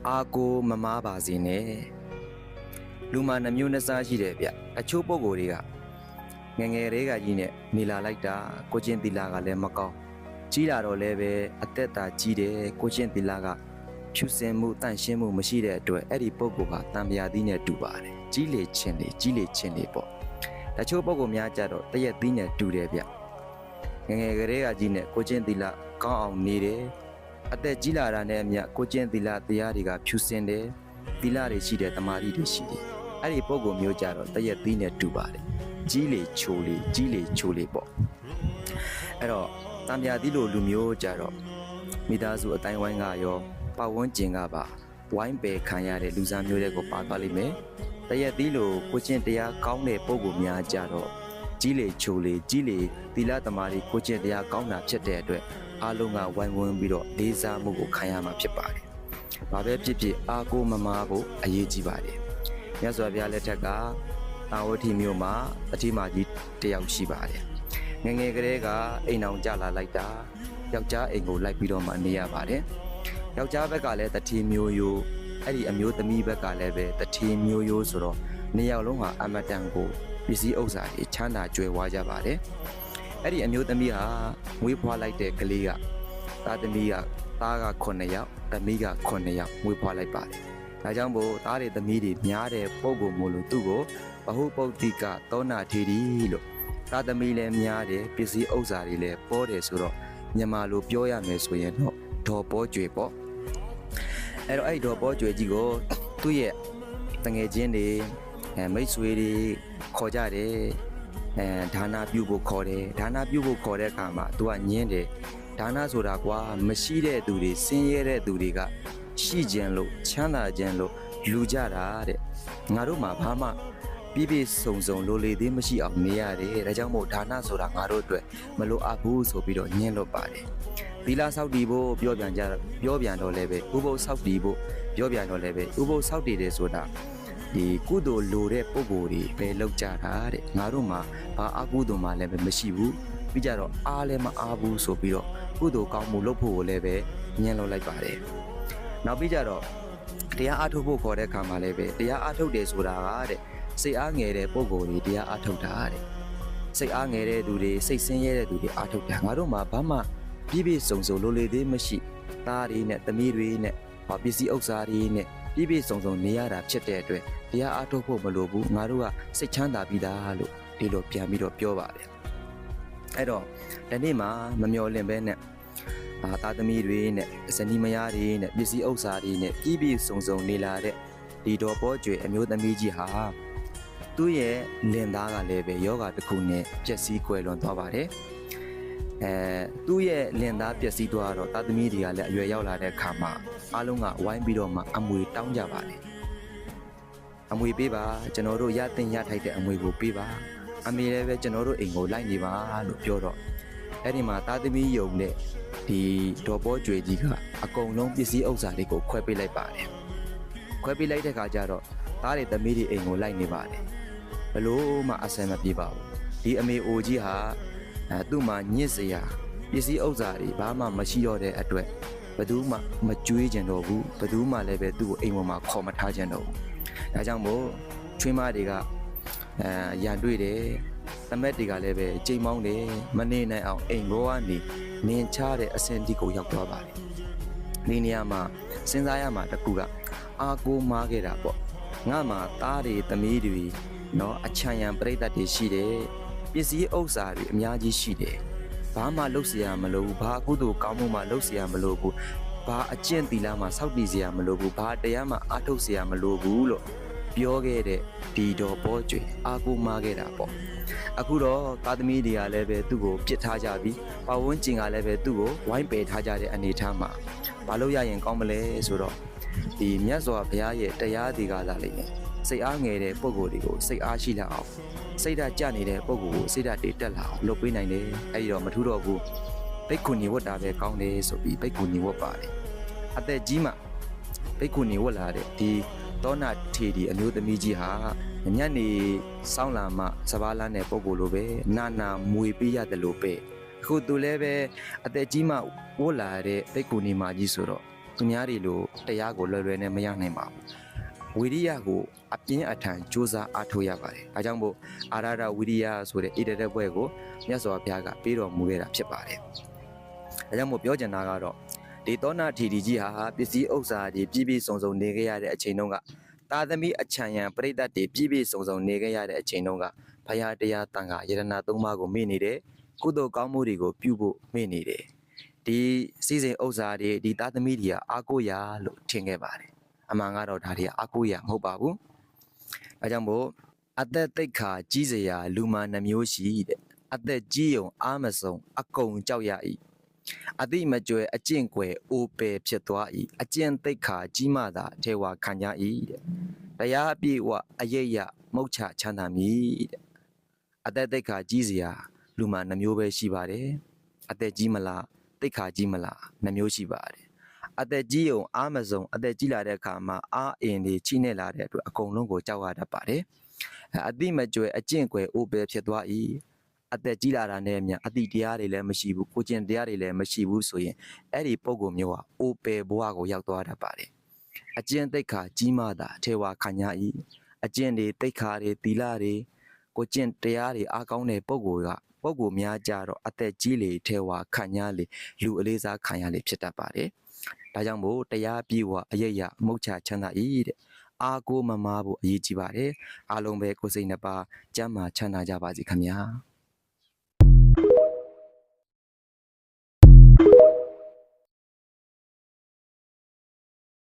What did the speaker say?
အာကိုမမားပါစေနဲ့လူမာနှမျိုးနှစားရှိတယ်ဗျအချို့ပုံကိုယ်တွေကငငယ်တွေကကြီးနဲ့နေလာလိုက်တာကိုချင်းတီလာကလည်းမကောင်းကြီးလာတော့လည်းပဲအသက်တာကြီးတယ်ကိုချင်းတီလာကဖြူစင်မှုတန့်ရှင်းမှုမရှိတဲ့အတွက်အဲ့ဒီပုံကိုယ်ဟာတံမြာသီးနဲ့တူပါတယ်ကြီးလေချင်းလေပေါ့တချို့ပုံကိုယ်များကြတော့တရက်သီးနဲ့တူတယ်ဗျငငယ်ကလေးကကြီးနဲ့ကိုချင်းတီလာကောင်းအောင်နေတယ်အသက်ကြီးလာတာနဲ့အမျှကိုချင်းသီလတရားတွေကဖြူစင်တယ်သီလတွေရှိတယ်တမာတိတွေရှိတယ်အဲ့ဒီပုံကိုမျိုးကြတော့တရက်သီးနဲ့တူပါတယ်ကြီးလေချိုလေပေါ့အဲ့တော့တံမြာသီးလိုလူမျိုးကြတော့မိသားစုအတိုင်းဝိုင်းကရောပတ်ဝန်းကျင်ကပါဝိုင်းပယ်ခံရတဲ့လူစားမျိုးတွေကိုပါသွားလိမ့်မယ်တရက်သီးလိုကိုချင်းတရားကောင်းတဲ့ပုံကိုများကြတော့ကြီးလေချိုလေသီလတမာတိကိုချင်းတရားကောင်းတာဖြစ်တဲ့အတွက်အားလုံးကဝိုင်းဝန်းပြီးတော့လေးစားမှုကိုခံရမှာဖြစ်ပါတယ်။ဘာပဲဖြစ်ဖြစ်အားကိုမမာဖို့အရေးကြီးပါတယ်။မြတ်စွာဘုရားလက်ထက်ကတာဝတိမြို့မှာအတိမာကြီးတယောက်ရှိပါတယ်။ငငယ်ကလေးကအိမ်အောင်ကြလာလိုက်တာယောက်ျားအိမ်ကိုလိုက်ပြီးတော့မှနေရပါတယ်။ယောက်ျားဘက်ကလည်းတတိမျိုးရိုးအဲ့ဒီအမျိုးသမီးဘက်ကလည်းပဲတတိမျိုးရိုးဆိုတော့နေယောက်လုံးဟာအမတန်ကိုပစ္စည်းဥစ္စာတွေချမ်းသာကြွယ်ဝကြပါတယ်။အဲ့ဒီအမျိုးသမီးဟာမွေးဖွားလိုက်တဲ့ကလေးကသားသမီးကသားက9ယောက်သမီးက9ယောက်မွေးဖွားလိုက်ပါတယ်။ဒါကြောင့်မို့သားတွေသမီးတွေများတဲ့ပုံကိုမို့လို့သူ့ကိုဘဟုပုတ်တိကသောနာထေရီလို့သားသမီးလည်းများတယ်ပစ္စည်းဥစ္စာတွေလည်းပေါ်တယ်ဆိုတော့မြန်မာလိုပြောရမယ်ဆိုရင်တော့ဒေါ်ပေါ်ကျွေပေါ့။အဲ့တော့အဲ့ဒေါ်ပေါ်ကျွေကြီးကိုသူ့ရဲ့တငယ်ချင်းတွေမိတ်ဆွေတွေခေါ်ကြတယ်ဒါနာပြုဖို့ခေါ်တယ်ဒါနာပြုဖို့ခေါ်တဲ့အခါမှာ तू ကညင်းတယ်ဒါနာဆိုတာကွာမရှိတဲ့သူတွေဆင်းရဲတဲ့သူတွေကရှိခြင်းလို့ချမ်းသာခြင်းလို့လူကြတာတဲ့ငါတို့မှာဘာမှပြည့်ပြည့်စုံစုံလိုလေသေးမရှိအောင်နေရတယ်ဒါကြောင့်မို့ဒါနာဆိုတာငါတို့အတွက်မလိုအပ်ဘူးဆိုပြီးတော့ညင်းလို့ပါတယ်သီလဆောက်တည်ဖို့ပြောပြန်တော့လည်းပဲဥပုသ်ဆောက်တည်ဖို့ပြောပြန်တော့လည်းပဲဥပုသ်ဆောက်တည်တယ်ဆိုတာဒီကုသိုလ်လိုတဲ့ပုံကိုယ်တွေပဲလောက်ကြတာတဲ့ငါတို့မှာဘာအကုသိုလ်မှလည်းပဲမရှိဘူးပြီးကြတော့အားလည်းမအားဘူးဆိုပြီးတော့ကုသိုလ်ကောင်းမှုလုပ်ဖို့ကိုလည်းပဲညှဉ်းလို့လိုက်ပါတယ်နောက်ပြီးကြတော့တရားအားထုတ်ဖို့ခေါ်တဲ့အခါမှာလည်းပဲတရားအားထုတ်တယ်ဆိုတာကတဲ့စိတ်အားငယ်တဲ့ပုံကိုယ်တွေတရားအားထုတ်တာတဲ့စိတ်အားငယ်တဲ့သူတွေစိတ်ဆင်းရဲတဲ့သူတွေအားထုတ်တာငါတို့မှာဘာမှပြည့်ပြည့်စုံစုံလိုလေသေးမရှိသားတွေနဲ့သမီးတွေနဲ့ပစ္စည်းဥစ္စာတွေနဲ့ပြည့်ပြည့်စုံစုံနေရတာဖြစ်တဲ့အတွက်တရားအားထုတ်ဖို့မလိုဘူးငါတို့ကစိတ်ချမ်းသာပြီးသားလို့ဒီလိုပြန်ပြီးတော့ပြောပါတယ်အဲ့တော့ဒီနေ့မှာမမျော်လင့်ပဲနဲ့သားသမီးတွေနဲ့ဇနီးမယားတွေနဲ့ပစ္စည်းဥစ္စာတွေနဲ့ပြည့်ပြည့်စုံစုံနေလာတဲ့ဒီတော်ပေါ်ကျွေအမျိုးသမီးကြီးဟာသူ့ရဲ့လင်သားကလည်းပဲယောဂတစ်ခုနဲ့ပျက်စီးကွယ်လွန်သွားပါတယ်သူ့ရဲ့လင်သားပျက်စီးသွားတော့သားသမီးတွေကလည်းအရွယ်ရောက်လာတဲ့အခါမှာအားလုံးကဝိုင်းပြီးတော့မှအမွေတောင်းကြပါတယ်အမွေပေးပါကျွန်တော်တို့ရတင်ရထိုက်တဲ့အမွေကိုပေးပါအမေလည်းပဲကျွန်တော်တို့အိမ်ကိုလိုက်နေပါလို့ပြောတော့အဲ့ဒီမှာသားသမီးယုံနဲ့ဒီဒေါ်ပေါ်ကျွေကြီးကအကုန်လုံးပစ္စည်းဥစ္စာတွေကိုခွဲပေးလိုက်ပါတယ်ခွဲပေးလိုက်တဲ့ခါကျတော့သားတွေသမီးတွေအိမ်ကိုလိုက်နေပါတယ်ဘလို့မှအဆင်မပြေပါဘူးဒီအမေအိုကြီးဟာသူ့မှာညစ်စရာပစ္စည်းဥစ္စာတွေဘာမှမရှိတော့တဲ့အတွက်ဘယ်သူမှမကြွေးကြတော့ဘူးဘယ်သူမှလည်းပဲသူ့ကိုအိမ်ပေါ်မှာခေါ်မထားကြတော့ဘူးဒါကြောင့်မို့ချွေးမတွေကရန်တွေ့တယ်သမက်တွေကလည်းပဲကြိမ်မောင်းတယ်မနေနိုင်အောင်အိမ်ဘောကနေနင်ချတဲ့အဆင့်ဒီကိုရောက်သွားပါတယ်ဒီနေရာမှာစဉ်းစားရမှာတကူကအာကိုမားခဲ့တာပေါ့ငါမှာသားတွေသမီးတွေနော်အချမ်းရံပြိတ္တတွေရှိတယ်ပစ္စည်းဥစ္စာတွေအများကြီးရှိတယ်ဘာမှလုပ်เสียမလို့ဘူးဘာအကုသိုလ်ကောင်းမှုမှလုပ်เสียမလို့ဘူးဘာအကျင့်သီလမှစောင့်တည်เสียမလို့ဘူးဘာတရားမှအားထုတ်เสียမလို့ဘူးလို့ပြောခဲ့တဲ့ဒီတော်ပေါ်ကျွေအာကိုမားခဲ့တာပေါ့အခုတော့သားသမီးတွေကလည်းပဲသူ့ကိုပြစ်ထားကြပြီးပဝန်းကျင်ကလည်းပဲသူ့ကိုဝိုင်းပယ်ထားကြတဲ့အနေအထားမှာဘာလို့ရရင်ကောင်းမလဲဆိုတော့ဒီမြတ်စွာဘုရားရဲ့တရားဒီကလာလိမ့်မယ်စိတ်အားငယ်တဲ့ပုံကိုယ်တွေကိုစိတ်အားရှိလာအောင်စိတ်ဓာတ်ကျနေတဲ့ပုံကိုယ်ကိုစိတ်ဓာတ်တွေတက်လာအောင်လုပ်ပေးနိုင်တယ်အဲဒီတော့မထူးတော့ဘူးဘိက္ခုနီဝတ်တာပဲကောင်းတယ်ဆိုပြီးဘိက္ခုနီဝတ်ပါတယ်အသက်ကြီးမှဘိက္ခုနီဝတ်လာတဲ့ဒီသောနာထေဒီအမျိုးသမီးကြီးဟာညနေစောင်းလာမှစပါးလန်းတဲ့ပုံကိုယ်လိုပဲနာမွေပေးရတယ်လို့ပဲအခုသူလည်းပဲအသက်ကြီးမှဝတ်လာတဲ့ဘိက္ခုနီမကြီးဆိုတော့ သူများတွေလိုတရားကိုလွယ်လွယ်နဲ့မရနိုင်ပါဘူးဝိရိယကိုအပြင်းအထန်ကြိုးစားအားထုတ်ရပါတယ်ဒါကြောင့်မို့အာရဝိရိယဆိုတဲ့ဣတတဲ့ဘွဲကိုမြတ်စွာဘုရားကပေးတော်မူခဲ့တာဖြစ်ပါတယ်ဒါကြောင့်မို့ပြောချင်တာကတော့ဒီသောနာထီတီကြီးဟာပစ္စည်းဥစ္စာတွေပြည့်ပြည့်စုံစုံနေခဲ့ရတဲ့အချိန်တုန်းကသာသမီအချံရံပရိသတ်တွေပြည့်ပြည့်စုံစုံနေခဲ့ရတဲ့အချိန်တုန်းကဘုရားတရားတန်ခါယရဏသုံးပါးကိုမေ့နေတယ်ကုသိုလ်ကောင်းမှုတွေကိုပြုဖို့မေ့နေတယ်ဒီစီစဉ်ဥစ္စာတွေဒီသာသမီတွေကအာကိုရာလို့ထင်ခဲ့ပါတယ်အမှန်ကတော့ဒါတွေကအာကိုရာမဟုတ်ပါဘူးအဲကြောင့်မို့အသက်သိက္ခာကြီးစရာလူမာနှမျိုးရှိတဲ့အသက်ကြီးုံအားမဆုံးအကုန်ကြောက်ရ၏အတိမကြွယ်အကျင့်ကွယ်အိုပယ်ဖြစ်သွား၏အကျင့်သိက္ခာကြီးမှသာထေဝါခံကြ၏တဲ့တရားအပြည့်ဝအယိတ်ရမုတ်ချချမ်းသာမည်တဲ့အသက်သိက္ခာကြီးစရာလူမာနှမျိုးပဲရှိပါတယ်အသက်ကြီးမလားသိက္ခာကြီးမလားနှမျိုးရှိပါတယ်အသက်ကြီးုံအားမဆုံးအသက်ကြီးလာတဲ့အခါမှာအားအင်တွေချိနေလာတဲ့အတွက်အကုန်လုံးကိုကြောက်ရတတ်ပါတယ်အတိမကြွယ်အကျင့်ကွယ်အိုပယ်ဖြစ်သွား၏အသက်ကြီးလာတာနဲ့အမျှအတိတရားတွေလည်းမရှိဘူးကိုကျင့်တရားတွေလည်းမရှိဘူးဆိုရင်အဲ့ဒီပုံကိုမျိုးဟာအိုပယ်ဘဝကိုရောက်သွားတတ်ပါတယ်အကျင့်သိက္ခာကြီးမှသာထေဝါခံရ၏အကျင့်တွေသိက္ခာတွေသီလတွေကိုကျင့်တရားတွေအားကောင်းတဲ့ပုံကိုများကြတော့အသက်ကြီးလေထေဝါခံရလေလူအလေးစားခံရလေဖြစ်တတ်ပါတယ်ဒါကြောင့်မို့တရားပြေဝအယိတ်ရမုတ်ချချမ်းသာ၏တဲ့အာကိုမမားဖို့အရေးကြီးပါတယ်အားလုံးပဲကိုယ်စိတ်နှစ်ပါးကျမ်းမာချမ်းသာကြပါစေခင်ဗျာ